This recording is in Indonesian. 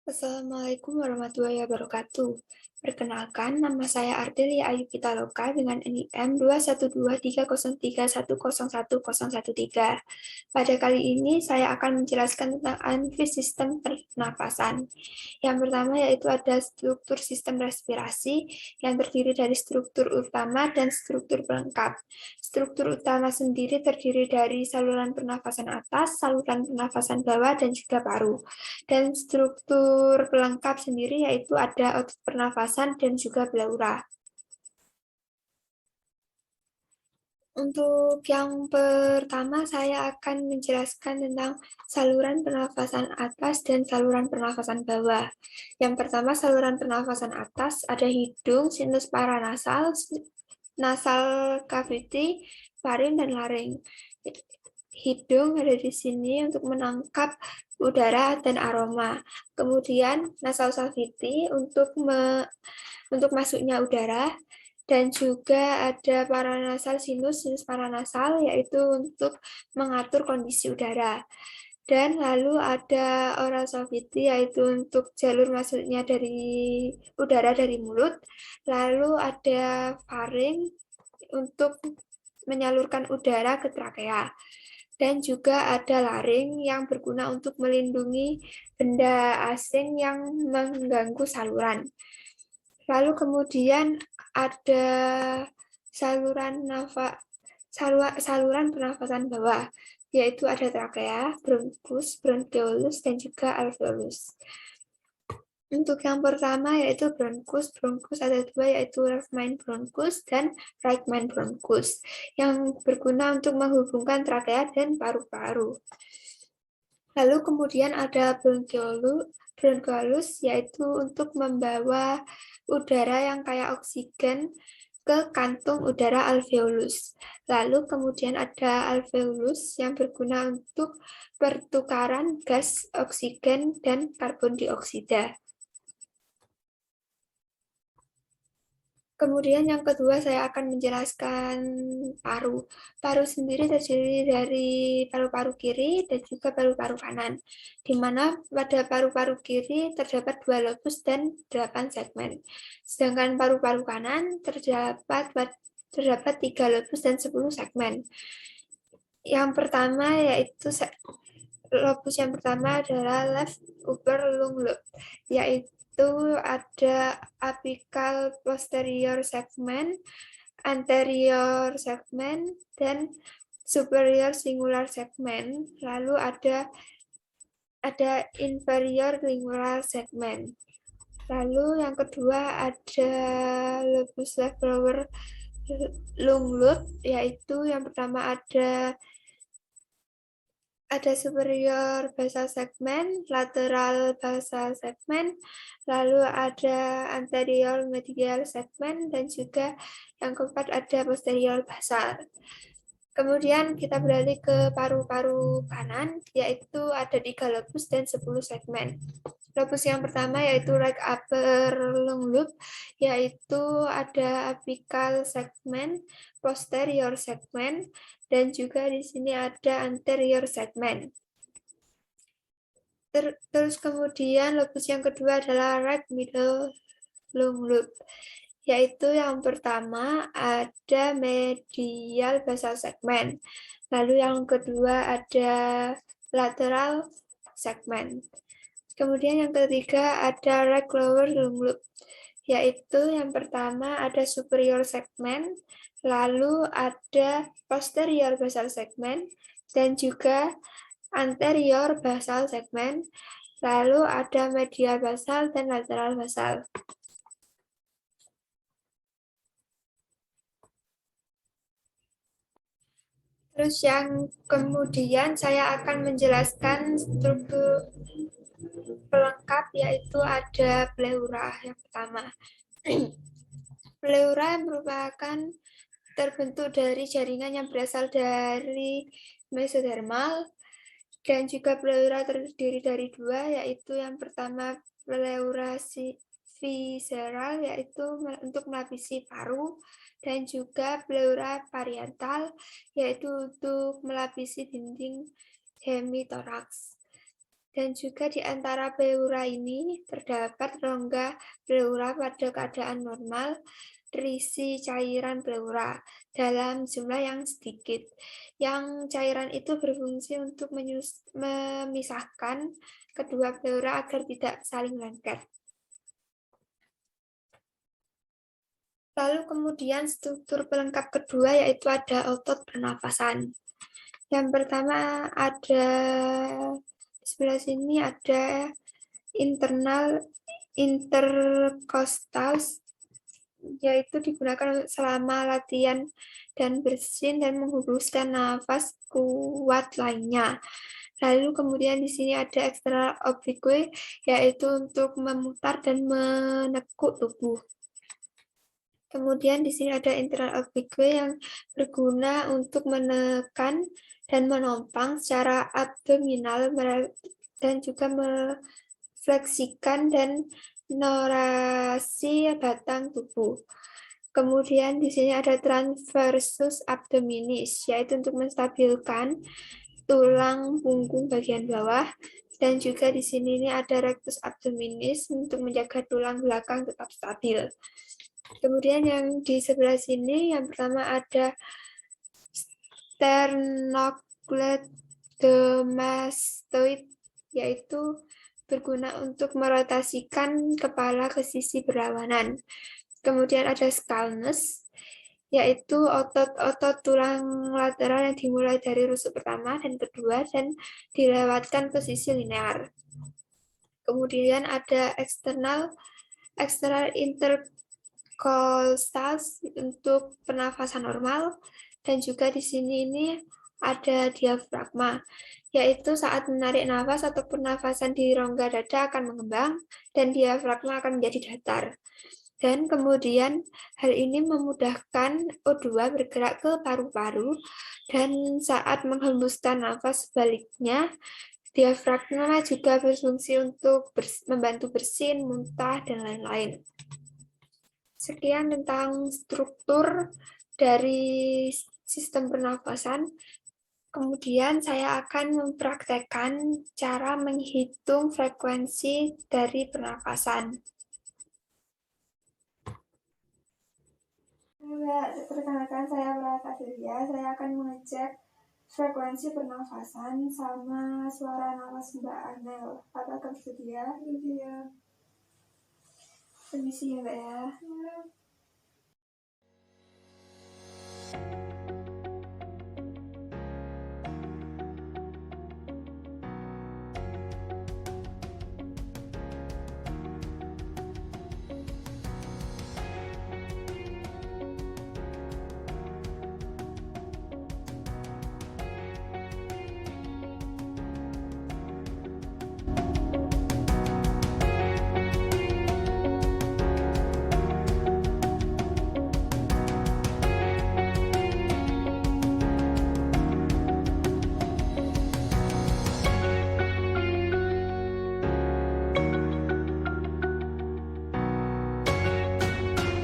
Assalamualaikum warahmatullahi wabarakatuh. Perkenalkan, nama saya Ardelia Ayu Pitaloka dengan NIM 2123031010113. Pada kali ini saya akan menjelaskan tentang analisis sistem pernapasan. Yang pertama yaitu ada struktur sistem respirasi yang terdiri dari struktur utama dan struktur pelengkap. Struktur utama sendiri terdiri dari saluran pernafasan atas, saluran pernafasan bawah, dan juga paru. Dan struktur pelengkap sendiri yaitu ada otot pernafasan dan juga pleura. Untuk yang pertama, saya akan menjelaskan tentang saluran pernafasan atas dan saluran pernafasan bawah. Yang pertama, saluran pernafasan atas ada hidung, sinus paranasal, nasal cavity, faring, dan laring. Hidung ada di sini untuk menangkap udara dan aroma. Kemudian nasal cavity untuk masuknya udara, dan juga ada paranasal sinus paranasal yaitu untuk mengatur kondisi udara. Dan lalu ada oral cavity yaitu untuk jalur masuknya dari udara dari mulut. Lalu ada faring untuk menyalurkan udara ke trakea. Dan juga ada laring yang berguna untuk melindungi benda asing yang mengganggu saluran. Lalu kemudian ada saluran pernafasan bawah, yaitu ada trakea, bronkus, bronchiolus, dan juga alveolus. Untuk yang pertama yaitu bronkus. Bronkus ada dua yaitu left main bronkus dan right main bronkus yang berguna untuk menghubungkan trakea dan paru-paru. Lalu kemudian ada bronchiolus yaitu untuk membawa udara yang kayak oksigen ke kantung udara alveolus. Lalu kemudian ada alveolus yang berguna untuk pertukaran gas oksigen dan karbon dioksida. Kemudian yang kedua saya akan menjelaskan paru. Paru sendiri terdiri dari paru-paru kiri dan juga paru-paru kanan, di mana pada paru-paru kiri terdapat 2 lobus dan 8 segmen. Sedangkan paru-paru kanan terdapat 3 lobus dan 10 segmen. Yang pertama yaitu lobus yang pertama adalah left upper lung lobe, yaitu ada apical posterior segment, anterior segment, dan superior singular segment. Lalu ada inferior lingual segment. Lalu yang kedua ada lobus left lower lung lobe, yaitu yang pertama ada superior basal segment, lateral basal segment, lalu ada anterior medial segment, dan juga yang keempat ada posterior basal. Kemudian kita beralih ke paru-paru kanan, yaitu ada 3 lobus dan 10 segmen. Lobus yang pertama yaitu right upper lung lobe, yaitu ada apical segment, posterior segment, dan juga di sini ada anterior segment. Terus kemudian lobus yang kedua adalah right middle lung lobe, yaitu yang pertama ada medial basal segment, lalu yang kedua ada lateral segment. Kemudian yang ketiga ada right lower lung lobe, yaitu yang pertama ada superior segment, lalu ada posterior basal segment, dan juga anterior basal segment, lalu ada medial basal dan lateral basal. Terus yang kemudian saya akan menjelaskan struktur pelengkap, yaitu ada pleura yang pertama. Pleura merupakan terbentuk dari jaringan yang berasal dari mesodermal, dan juga pleura terdiri dari dua, yaitu yang pertama pleura visceral, yaitu untuk melapisi paru, dan juga pleura parietal, yaitu untuk melapisi dinding hemitoraks. Dan juga di antara pleura ini terdapat rongga pleura pada keadaan normal terisi cairan pleura dalam jumlah yang sedikit. Yang cairan itu berfungsi untuk memisahkan kedua pleura agar tidak saling lengket. Lalu kemudian struktur pelengkap kedua yaitu ada otot pernafasan. Yang pertama ada di sebelah sini ada internal intercostals, yaitu digunakan selama latihan dan bersin dan menghembuskan nafas kuat lainnya. Lalu kemudian di sini ada external oblique, yaitu untuk memutar dan menekuk tubuh. Kemudian di sini ada internal oblique yang berguna untuk menekan dan menompang secara abdominal dan juga mefleksikan dan norasi batang tubuh. Kemudian di sini ada transversus abdominis, yaitu untuk menstabilkan tulang punggung bagian bawah, dan juga di sini ini ada rectus abdominis untuk menjaga tulang belakang tetap stabil. Kemudian yang di sebelah sini yang pertama ada sternocleidomastoid, yaitu berguna untuk merotasikan kepala ke sisi berlawanan. Kemudian ada scalnus, yaitu otot-otot tulang lateral yang dimulai dari rusuk pertama dan kedua dan dilewatkan ke sisi linear. Kemudian ada external intercostals untuk pernafasan normal, dan juga di sini ini ada diafragma, yaitu saat menarik nafas atau pernafasan di rongga dada akan mengembang dan diafragma akan menjadi datar. Dan kemudian hal ini memudahkan O2 bergerak ke paru-paru, dan saat menghembuskan nafas sebaliknya, diafragma juga berfungsi untuk membantu bersin, muntah, dan lain-lain. Sekian tentang struktur dari sistem pernafasan. Kemudian saya akan mempraktekkan cara menghitung frekuensi dari pernafasan. Perkenalkan, saya Prata Delia. Saya akan mengecek frekuensi pernafasan sama suara nafas Mbak Arnel. Apakah bersedia? Iya. Permisi ya Mbak ya.